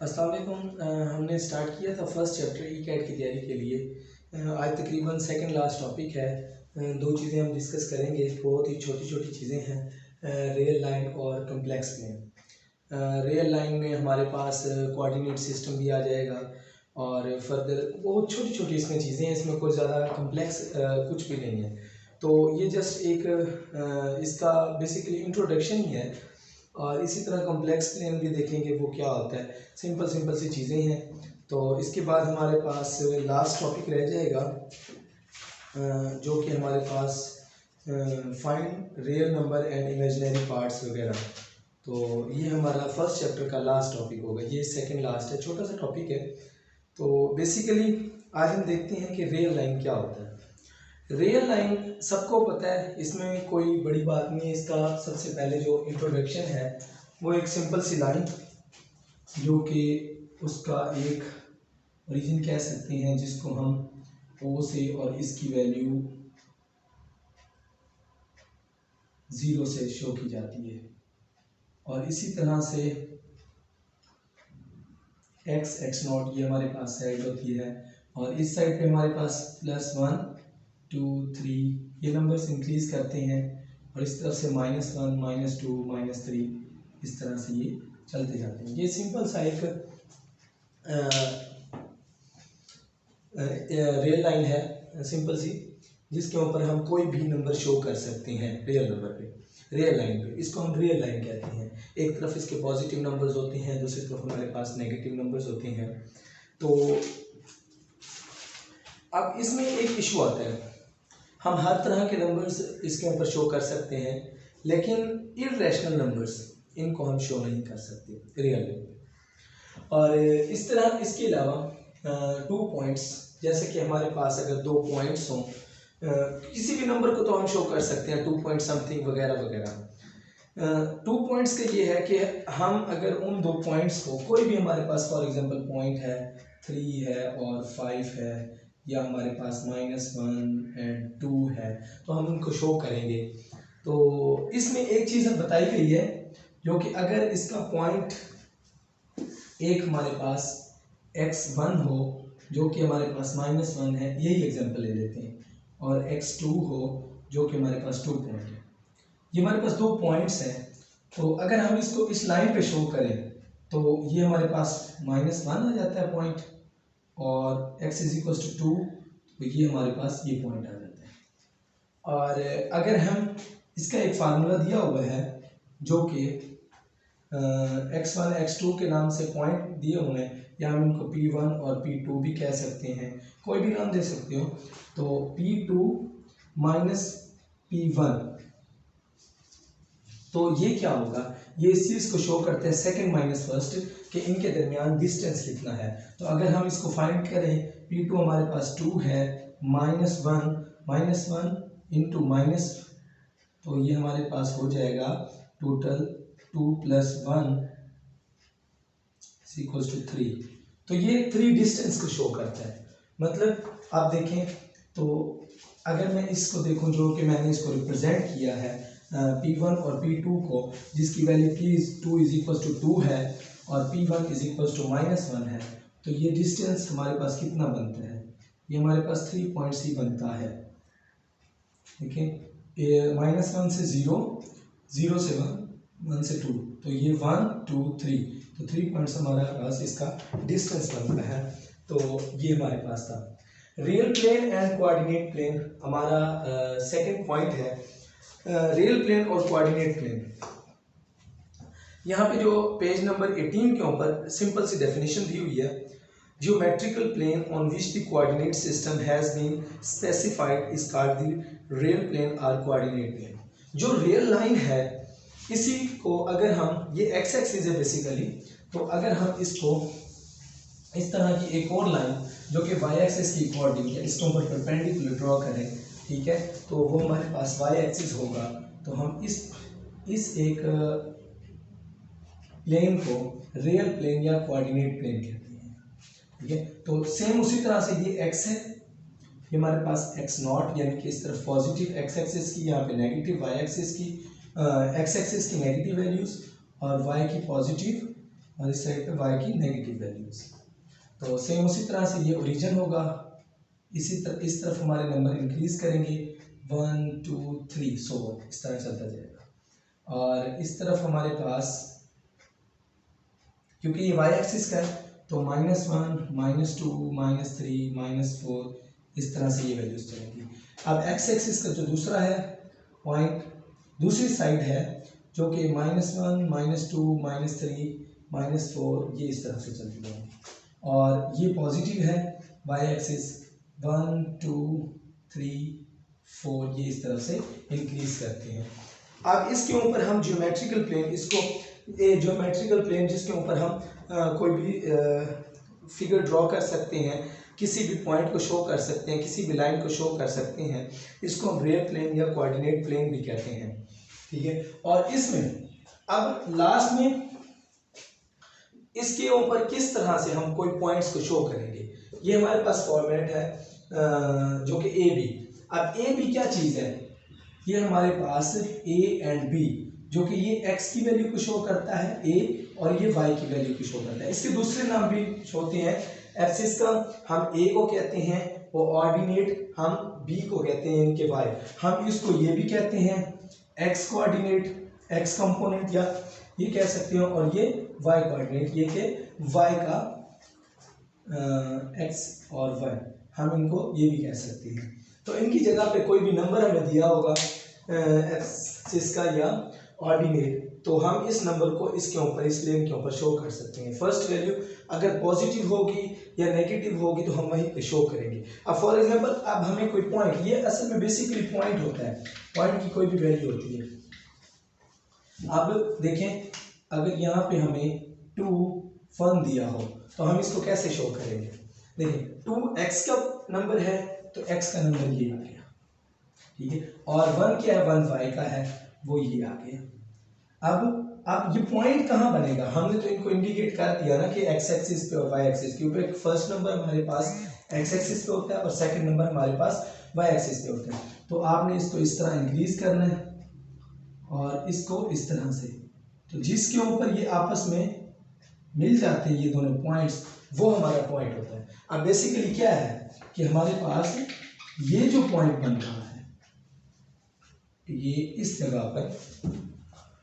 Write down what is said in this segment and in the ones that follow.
अस्सलाम वालेकुम। हमने स्टार्ट किया था फर्स्ट चैप्टर ई कैट की तैयारी के लिए। आज तकरीबन सेकंड लास्ट टॉपिक है। दो चीज़ें हम डिस्कस करेंगे, बहुत ही छोटी छोटी चीज़ें हैं, रियल लाइन और कम्प्लेक्स प्लेन। रियल लाइन में हमारे पास कोऑर्डिनेट सिस्टम भी आ जाएगा और फर्दर बहुत छोटी छोटी इसमें चीज़ें हैं, इसमें कोई ज़्यादा कम्प्लेक्स कुछ भी नहीं है। तो ये जस्ट एक इसका बेसिकली इंट्रोडक्शन ही है। और इसी तरह कॉम्प्लेक्स प्लेन भी देखेंगे वो क्या होता है। सिंपल सिंपल सी चीज़ें हैं। तो इसके बाद हमारे पास लास्ट टॉपिक रह जाएगा जो कि हमारे पास find real number and imaginary parts वगैरह। तो ये हमारा फर्स्ट चैप्टर का लास्ट टॉपिक होगा, ये सेकंड लास्ट है, छोटा सा टॉपिक है। तो बेसिकली आज हम देखते हैं कि रियल लाइन क्या होता है। रियल लाइन सबको पता है, इसमें कोई बड़ी बात नहीं है। इसका सबसे पहले जो इंट्रोडक्शन है वो एक सिंपल सी लाइन जो कि उसका एक ओरिजिन कह सकते हैं, जिसको हम ओ से और इसकी वैल्यू 0 से शो की जाती है। और इसी तरह से x0 ये हमारे पास साइड होती है और इस साइड पे हमारे पास +1 2 3 ये नंबर्स इंक्रीज करते हैं और इस तरफ से -1 -2 -3 इस तरह से ये चलते जाते हैं। ये सिंपल सा एक रियल लाइन है, सिंपल सी, जिसके ऊपर हम कोई भी नंबर शो कर सकते हैं रियल नंबर पे, रियल लाइन पे। इसको हम रियल लाइन कहते हैं। एक तरफ इसके पॉजिटिव नंबर्स होते हैं, दूसरी तरफ हमारे पास नेगेटिव नंबर्स होते हैं। तो अब इसमें एक इशू आता है, हम हर तरह के नंबर्स इसके ऊपर शो कर सकते हैं, लेकिन इररेशनल नंबर्स इनको हम शो नहीं कर सकते रियल में। और इस तरह इसके अलावा 2 पॉइंट्स, जैसे कि हमारे पास अगर 2 पॉइंट्स हों, किसी भी नंबर को तो हम शो कर सकते हैं 2 पॉइंट समथिंग वगैरह वगैरह। 2 पॉइंट्स का ये है कि हम अगर उन 2 पॉइंट्स को, कोई भी हमारे पास फॉर एग्जांपल पॉइंट है 3 है और 5 है, या हमारे पास -1 एंड 2 है, तो हम उनको शो करेंगे। तो इसमें एक चीज़ बताई गई है, जो कि अगर इसका पॉइंट एक हमारे पास x1 हो जो कि हमारे पास -1 है, यही एग्जांपल ले लेते हैं, और x2 हो जो कि हमारे पास 2 पॉइंट है। ये हमारे पास 2 पॉइंट्स हैं। तो अगर हम इसको इस लाइन पे शो करें तो ये हमारे पास -1 आ जाता है पॉइंट, और x = 2, तो ये हमारे पास ये पॉइंट आ जाता है। और अगर हम इसका एक फार्मूला दिया हुआ है जो कि x1 x2 के नाम से पॉइंट दिए हुए हैं, या हम इनको p1 और p2 भी कह सकते हैं, कोई भी नाम दे सकते हो। तो p2 माइनस p1, तो ये क्या होगा, ये इस चीज़ को शो करते हैं सेकंड माइनस फर्स्ट, कि इनके दरमियान डिस्टेंस कितना है। तो अगर हम इसको फाइंड करें, p2 हमारे पास 2 है, -1 इंटू माइनस, तो ये हमारे पास हो जाएगा टोटल 2 + 1 = 3। तो ये 3 डिस्टेंस को शो करता है। मतलब आप देखें तो अगर मैं इसको देखूं, जो कि मैंने इसको रिप्रेजेंट किया है p1 और p2 को, जिसकी वैल्यू p2 = 2 है और p1 = -1 है, तो ये डिस्टेंस हमारे पास कितना बनता है, ये हमारे पास 3 पॉइंट्स ही बनता है। देखिए, -1 से 0, 0 से 1, 1 से 2, तो ये 1 2 3, तो 3 पॉइंट्स हमारे पास इसका डिस्टेंस बनता है। तो ये हमारे पास था। Real plane and coordinate plane हमारा सेकंड पॉइंट है। रियल प्लेन और कोऑर्डिनेट प्लेन, यहाँ पे जो पेज नंबर 18 के ऊपर सिंपल सी डेफिनेशन दी हुई है, geometrical plane on which the coordinate system has been specified is called the real plane or coordinate plane। जो रियल लाइन है, इसी को अगर हम, ये x एक्सिस है बेसिकली, तो अगर हम इसको इस तरह की एक और लाइन जो कि y एक्सिस की कोऑर्डिनेट है, इसके ऊपर परपेंडिकुलर ड्रॉ करें, ठीक है, तो वो हमारे पास y एक्सिस होगा। तो हम इस एक प्लेन को रियल प्लेन या कोऑर्डिनेट प्लेन कहते हैं, ठीक है। तो सेम उसी तरह से ये x है, ये हमारे पास x0, यानी कि इस तरफ पॉजिटिव x एक्सिस की, यहाँ पे नेगेटिव y एक्सिस की, x एक्सिस की नेगेटिव वैल्यूज और y की पॉजिटिव और इस साइड पे y की नेगेटिव वैल्यूज। तो सेम उसी तरह से ये ओरिजिन होगा, इस तरफ हमारे नंबर इंक्रीज करेंगे 1 2 3 सो इस तरह चलता जाएगा। और इस तरफ हमारे पास क्योंकि ये y एक्सिस का है तो -1 -2 -3 -4 इस तरह से ये वैल्यूज चलेंगी। अब x एक्सिस का जो दूसरा है पॉइंट दूसरी साइड है जो कि -1 -2 -3 -4 ये इस तरह से चलती जाएंगी और ये पॉजिटिव है y एक्सिस 1 2 3 4 ये इस तरफ से इंक्रीज करते हैं। अब इसके ऊपर हम ज्योमेट्रिकल प्लेन इसको ज्योमेट्रिकल प्लेन जिसके ऊपर हम कोई भी फिगर ड्रॉ कर सकते हैं, किसी भी पॉइंट को शो कर सकते हैं, किसी भी लाइन को शो कर सकते हैं, इसको हम रियल प्लेन या कोऑर्डिनेट प्लेन भी कहते हैं। ठीक है, और इसमें अब लास्ट में इसके ऊपर किस तरह से हम कोई पॉइंट्स को शो करेंगे, ये हमारे पास फॉर्मेट है जो कि ए बी। अब ए बी क्या चीज़ है, ये हमारे पास ए एंड बी जो कि ये x की वैल्यू को शो करता है a और ये y की वैल्यू को शो करता है। इसके दूसरे नाम भी होते हैं, एक्सिस का हम a को कहते हैं और ऑर्डिनेट हम b को कहते हैं इनके y। हम इसको ये भी कहते हैं x कोऑर्डिनेट x कंपोनेंट या ये कह सकते हो, और ये y कोऑर्डिनेट ये के y का x और y हम इनको ये भी कह सकते हैं। तो इनकी जगह पे कोई भी नंबर हमें दिया होगा एक्सिस का या ऑर्डिनेट, तो हम इस नंबर को इसके ऊपर इस प्लेन के ऊपर शो कर सकते हैं। फर्स्ट वैल्यू अगर पॉजिटिव होगी या नेगेटिव होगी तो हम वहीं पे शो करेंगे। अब फॉर एग्जांपल अब हमें कोई पॉइंट, ये असल में बेसिकली पॉइंट होता है, पॉइंट की कोई भी वैल्यू होती है। अब देखें अगर यहाँ पे हमें 2 1 दिया हो तो हम इसको कैसे शो करेंगे। देखिए 2 x का नंबर है तो x का नंबर ये आ गया, ठीक है, और 1 क्या है 1 y का है वो ये आ गया। अब ये पॉइंट कहाँ बनेगा, हमने तो इनको इंडिकेट कर दिया ना कि x एक्सिस पे और y एक्सिस के ऊपर फर्स्ट नंबर हमारे पास x एक्सिस पे होता है और सेकंड नंबर हमारे पास y एक्सिस पे होता है। तो आपने इसको इस तरह इंक्रीज करना है और इसको इस तरह से, तो जिसके ऊपर ये आपस में मिल जाते हैं ये दोनों पॉइंट्स वो हमारा पॉइंट होता है। अब बेसिकली क्या है कि हमारे पास ये जो पॉइंट बन रहा है ये इस जगह पर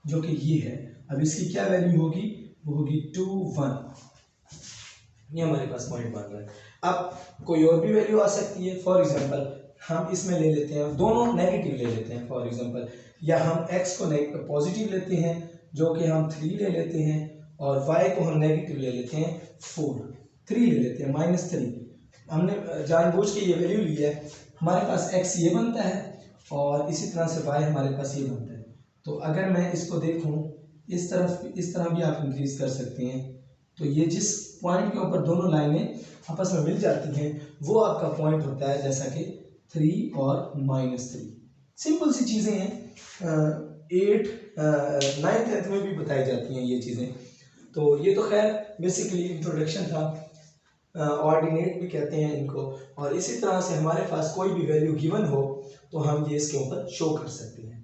जो कि ये है, अब इसकी क्या वैल्यू होगी, वो होगी 2 1, ये हमारे पास पॉइंट बन रहा है। अब कोई और भी वैल्यू आ सकती है, फॉर एग्जांपल हम इसमें ले लेते हैं दोनों नेगेटिव ले लेते हैं फॉर एग्जांपल, या हम x को पॉजिटिव लेते हैं जो कि हम 3 ले लेते हैं और y को हम नेगेटिव ले लेते हैं 3 ले लेते हैं -3। हमने जानबूझ के ये वैल्यू ली है, हमारे पास x ये बनता है और इसी तरह से y हमारे पास ये बनता है। तो अगर मैं इसको देखूं इस तरह भी आप इंक्रीज कर सकते हैं, तो ये जिस पॉइंट के ऊपर दोनों लाइनें आपस में मिल जाती हैं वो आपका पॉइंट होता है, जैसा कि 3 और -3। सिंपल सी चीज़ें हैं, 8 9th 10th में भी बताई जाती हैं ये चीज़ें। तो ये तो खैर बेसिकली इंट्रोडक्शन था, ऑर्डिनेट भी कहते हैं इनको, और इसी तरह से हमारे पास कोई भी वैल्यू गिवन हो तो हम ये इसके ऊपर शो कर सकते हैं।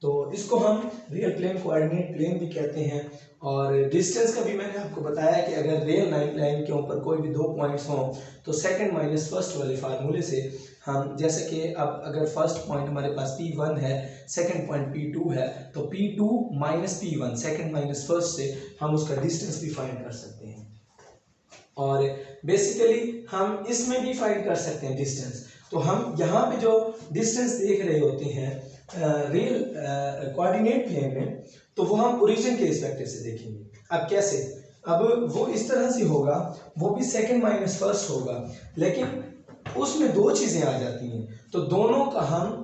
तो इसको हम रियल प्लेन कोऑर्डिनेट प्लेन भी कहते हैं। और डिस्टेंस का भी मैंने आपको बताया कि अगर रियल लाइन के ऊपर कोई भी 2 पॉइंट्स हों तो सेकंड माइनस फर्स्ट वाले फार्मूले से हम, जैसे कि अब अगर फर्स्ट पॉइंट हमारे पास P1 है, सेकंड पॉइंट P2 है, तो P2 minus P1 second minus first से हम उसका डिस्टेंस भी फाइंड कर सकते हैं। और बेसिकली हम इसमें भी फाइंड कर सकते हैं डिस्टेंस। तो हम यहाँ पे जो डिस्टेंस देख रहे होते हैं रियल कोऑर्डिनेट प्लेन में, तो वो हम ओरिजिन के रिस्पेक्ट से देखेंगे। अब कैसे, अब वो इस तरह से होगा, वो भी सेकंड माइनस फर्स्ट होगा, लेकिन उसमें 2 चीज़ें आ जाती हैं, तो दोनों का हम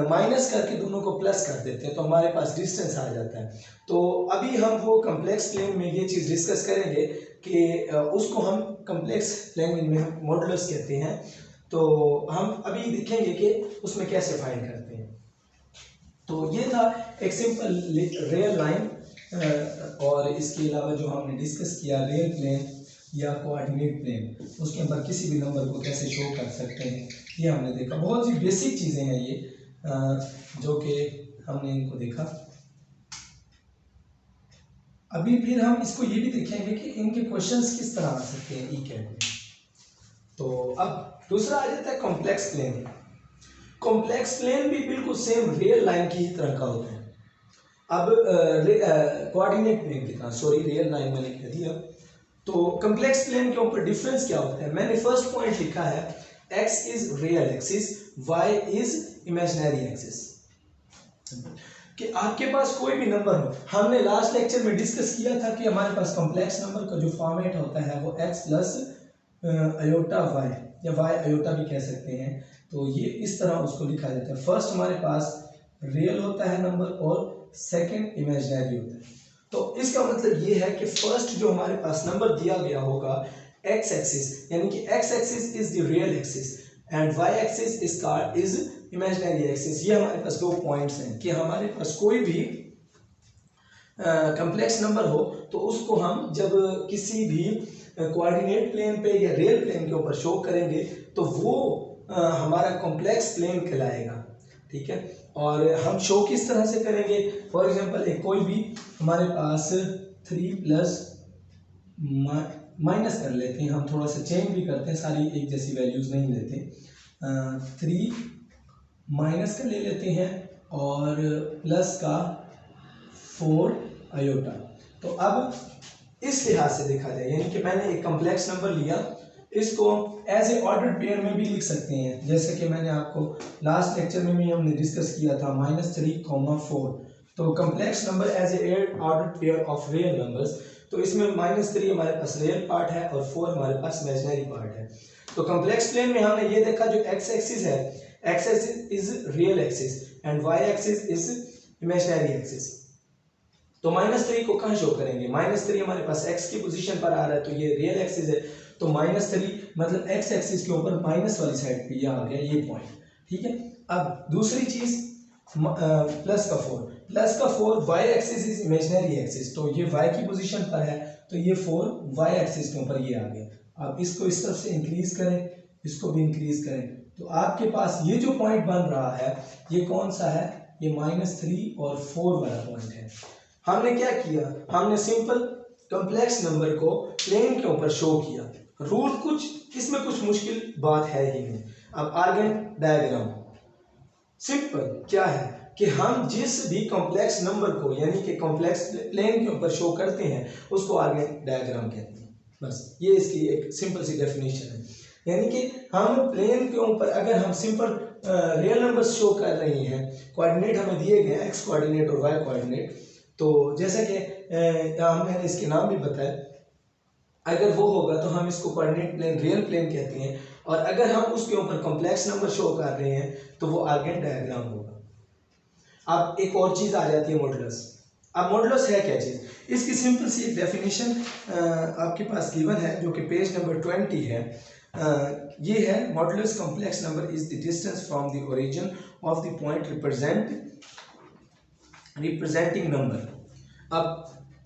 माइनस करके दोनों को प्लस कर देते हैं तो हमारे पास डिस्टेंस आ जाता है। तो अभी हम वो कम्प्लेक्स प्लेन में ये चीज़ डिस्कस करेंगे कि उसको हम कम्प्लेक्स लैंग्वेज में मॉडुलस कहते हैं। तो हम अभी देखेंगे कि उसमें कैसे फाइंड करते हैं। तो ये था एक सिंपल रियल लाइन, और इसके अलावा जो हमने डिस्कस किया रियल प्लेन या कोऑर्डिनेट प्लेन, उसके ऊपर किसी भी नंबर को कैसे शो कर सकते हैं, ये हमने देखा। बहुत सी बेसिक चीज़ें हैं ये जो कि हमने इनको देखा। अभी फिर हम इसको ये भी देखेंगे कि इनके क्वेश्चंस किस तरह आ सकते हैं ई कैट में। तो अब दूसरा आ जाता है कॉम्प्लेक्स प्लेन। कॉम्प्लेक्स प्लेन भी बिल्कुल सेम रियल लाइन की ही तरह का होता है। अब कोऑर्डिनेट प्लेन की तरह, सॉरी रियल लाइन मैंने कह दिया। तो कॉम्प्लेक्स प्लेन के ऊपर डिफरेंस क्या होता है? मैंने फर्स्ट पॉइंट लिखा है x is real axis, y is imaginary axis. कि आपके पास कोई भी नंबर हो, हमने लास्ट लेक्चर में डिस्कस किया था कि हमारे पास कॉम्प्लेक्स नंबर का जो फॉर्मेट होता है वो x प्लस अयोटा y या y अयोटा भी कह सकते हैं। तो ये इस तरह उसको लिखा जाता है। फर्स्ट हमारे पास रियल होता है नंबर और सेकंड इमेजिनरी होता है। तो इसका मतलब ये है कि फर्स्ट जो हमारे पास नंबर दिया गया होगा x एक्सिस, यानी कि x axis is the real axis and y axis is imaginary axis. ये हमारे पास दो पॉइंट्स हैं कि हमारे पास कोई भी कॉम्प्लेक्स नंबर हो तो उसको हम जब किसी भी कोऑर्डिनेट प्लेन पे या रियल प्लेन के ऊपर शो करेंगे तो वो हमारा कॉम्प्लेक्स प्लेन कहलाएगा। ठीक है, और हम शो किस तरह से करेंगे? फॉर एग्जांपल एक कोई भी हमारे पास 3 प्लस माइनस कर लेते हैं, हम थोड़ा सा चेंज भी करते हैं, सारी एक जैसी वैल्यूज नहीं लेते। 3 माइनस का ले लेते हैं और प्लस का 4 अयोटा। तो अब इस लिहाज से देखा जाए, यानी कि मैंने एक कॉम्प्लेक्स नंबर लिया, इसको एज ए ऑर्डर्ड पेयर में भी लिख सकते हैं, जैसे कि मैंने आपको लास्ट लेक्चर में भी हमने डिस्कस किया था -3, 4। तो complex number as a ordered pair of real numbers, तो इसमें -3 हमारे पास रियल पार्ट है और 4 हमारे पास इमेजिनरी पार्ट है। तो कॉम्प्लेक्स प्लेन में हमने ये देखा जो x एक्सिस है, x axis is real axis and y axis is imaginary axis. तो -3 को कहाँ शो करेंगे? -3 हमारे पास x की पोजीशन पर आ रहा है, तो ये रियल एक्सिस है। तो -3 मतलब x एक्सिस के ऊपर माइनस वाली साइड पे ये आ गया ये पॉइंट। ठीक है, अब दूसरी चीज प्लस का 4 y axis is imaginary axis, तो ये y की पोजीशन पर है, तो ये 4 y एक्सिस के ऊपर ये आ गया। अब इसको इस तरफ से इंक्रीज करें, इसको भी इंक्रीज करें, तो आपके पास ये जो पॉइंट बन रहा है ये कौन सा है? ये -3 और 4 वाला पॉइंट है। हमने क्या किया? हमने सिंपल कॉम्प्लेक्स नंबर को प्लेन के ऊपर शो किया। रूल कुछ इसमें कुछ मुश्किल बात है ही नहीं। अब आर्गेन डायग्राम सिंपल क्या है कि हम जिस भी कॉम्प्लेक्स नंबर को यानी कि कॉम्प्लेक्स प्लेन के ऊपर शो करते हैं उसको आर्गेन डायग्राम कहते हैं। बस ये इसकी एक सिंपल सी डेफिनेशन है। यानी कि हम प्लेन के ऊपर अगर हम सिंपल रियल नंबर्स शो कर रहे हैं, कोऑर्डिनेट हमें दिए गए एक्स कोऑर्डिनेट और वाई कोऑर्डिनेट, तो जैसा कि मैंने इसके नाम भी बताया, अगर वो होगा तो हम इसको कोऑर्डिनेट प्लेन रियल प्लेन कहते हैं, और अगर हम उसके ऊपर कॉम्प्लेक्स नंबर शो कर रहे हैं तो वो आर्गेन डायग्राम होगा। अब एक और चीज आ जाती है मॉडुलस। अब मॉडुलस है क्या चीज? इसकी सिंपल सी एक डेफिनेशन आपके पास गिवन है जो कि पेज नंबर 20 है। ये है modulus complex number is the distance from the origin of the point representing number. अब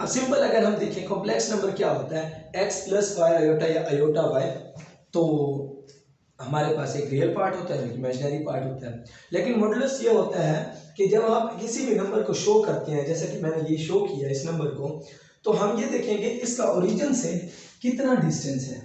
सिंपल अगर हम देखें कॉम्प्लेक्स नंबर क्या होता है? x प्लस वाई अयोटा या अयोटा वाई। तो हमारे पास एक रियल पार्ट होता है, एक इमेजिनरी पार्ट होता है। लेकिन मॉडुलस ये होता है कि जब आप किसी भी नंबर को शो करते हैं, जैसे कि मैंने ये शो किया इस नंबर को, तो हम ये देखेंगे इसका ओरिजिन से कितना डिस्टेंस है।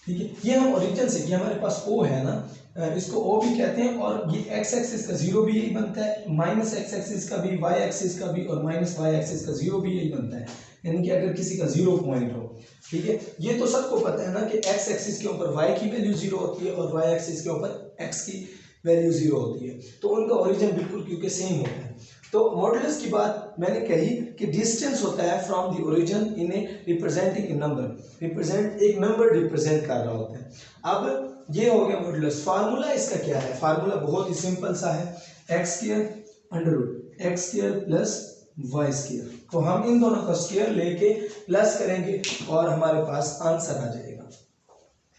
ठीक है, ये हम ओरिजिन से, ये हमारे पास O है ना, इसको O भी कहते हैं, और ये x एक्सिस का 0 भी यही बनता है, -x एक्सिस का भी, y एक्सिस का भी, और -y एक्सिस का 0 भी यही बनता है। यानी कि अगर किसी का 0 पॉइंट हो, ठीक है, ये तो सबको पता है ना कि x एक्सिस के ऊपर y की वैल्यू 0 होती है और y एक्सिस के ऊपर x की वैल्यू 0 होती है, तो उनका ओरिजिन बिल्कुल क्योंकि सेम होता है। तो मॉडुलस की बात मैंने कही कि डिस्टेंस होता है from the origin in A representing A number, एक नंबर रिप्रेजेंट कर रहा होता है। अब ये हो गया मॉडुलस। फार्मूला इसका क्या है? फार्मूला बहुत ही सिंपल सा है, x² प्लस y²। तो हम इन दोनों का स्क्वायर लेके प्लस करेंगे और हमारे पास आंसर आ जाएगा।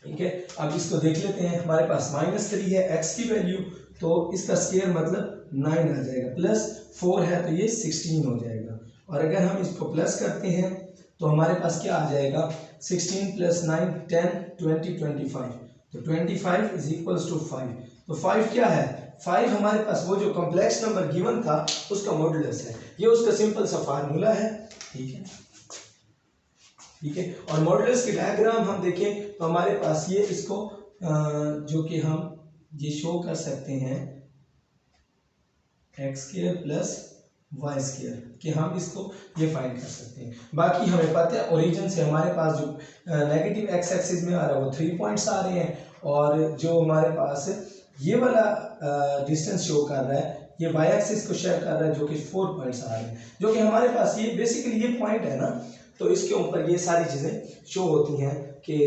ठीक है, अब इसको देख लेते हैं। हमारे पास -3 है x की वैल्यू, तो इसका स्क्वायर मतलब 9 आ जाएगा, प्लस 4 है तो ये 16 हो जाएगा। और अगर हम इसको प्लस करते हैं तो हमारे पास क्या आ जाएगा? 16 प्लस 9 10 20 25, तो 25 इज इक्वल्स टू 5। तो 5 क्या है? 5 हमारे पास वो जो कॉम्प्लेक्स नंबर गिवन था उसका मॉडुलस है। ये उसका सिंपल सा फार्मूला है, ठीक है, ठीक है। और मॉडुलस की डायग्राम हम देखें तो हमारे पास ये इसको जो कि हम ये शो कर सकते हैं x square plus y square, कि हम इसको ये फाइंड कर सकते हैं। बाकी हमें पता है ओरिजिन से हमारे पास जो नेगेटिव एक्स एक्सिस में आ रहा है वो 3 पॉइंट्स आ रहे हैं, और जो हमारे पास ये वाला डिस्टेंस शो कर रहा है ये वाई एक्सिस को शेयर कर रहा है जो कि 4 पॉइंट्स आ रहे हैं, जो कि हमारे पास ये बेसिकली ये पॉइंट है ना, तो इसके ऊपर ये सारी चीज़ें शो होती हैं कि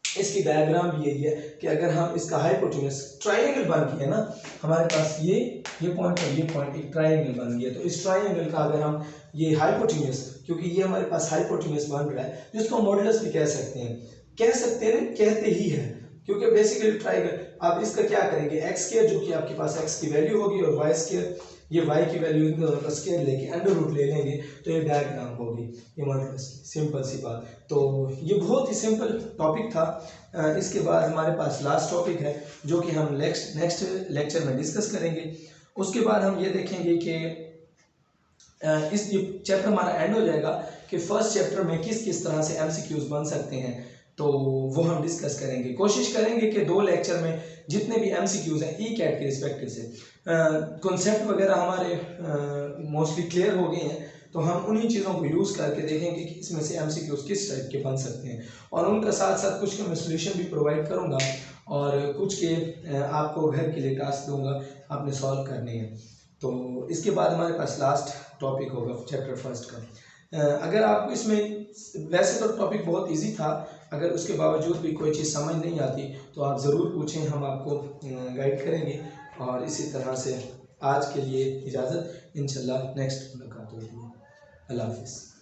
इसकी डायग्राम भी यही है कि अगर हम इसका हाइपोटेन्यूज ट्रायंगल बन गया ना, हमारे पास ये पॉइंट और ये पॉइंट एक ट्रायंगल बन गया, तो इस ट्रायंगल का अगर हम ये हाइपोटेन्यूज, क्योंकि ये हमारे पास हाइपोटेन्यूज बन रहा है जिसको मॉडुलस भी कह सकते हैं, कहते ही है, क्योंकि बेसिकली ट्रायंगल आप इसका क्या करेंगे एक्स स्क्वायर जो कि आपके पास एक्स की वैल्यू होगी और वाई स्क्वायर ये वाई की वैल्यू इन दोनों का स्क्वायर लेके अंडर रूट ले लेंगे तो ये डायग्राम होगी ये मॉडुलस की, सिंपल सी बात। तो ये बहुत ही सिंपल टॉपिक था। इसके बाद हमारे पास लास्ट टॉपिक है जो कि हम नेक्स्ट लेक्चर में डिस्कस करेंगे। उसके बाद हम ये देखेंगे कि इस चैप्टर हमारा एंड हो जाएगा कि फर्स्ट चैप्टर में किस किस तरह से एमसीक्यूज बन सकते हैं, तो वो हम डिस्कस करेंगे। कोशिश करेंगे कि 2 लेक्चर में जितने भी एमसीक्यूज हैं ई कैट के रिस्पेक्टिव से कॉन्सेप्ट वगैरह हमारे मोस्टली क्लियर हो गए हैं, तो हम उन्हीं चीज़ों को यूज़ करके देखेंगे कि इसमें से एमसीक्यूज किस टाइप के बन सकते हैं, और उनका साथ साथ कुछ का मैं सोल्यूशन भी प्रोवाइड करूँगा और कुछ के आपको घर के लिए टास्क दूंगा आपने सॉल्व करने हैं। तो इसके बाद हमारे पास लास्ट टॉपिक होगा चैप्टर फर्स्ट का। अगर आपको इसमें वैसे तो टॉपिक बहुत इजी था, अगर उसके बावजूद भी कोई चीज़ समझ नहीं आती तो आप ज़रूर पूछें, हम आपको गाइड करेंगे। और इसी तरह से आज के लिए इजाज़त, इंशाल्लाह नेक्स्ट मुलाकात होगी। अल्लाह हाफिज़।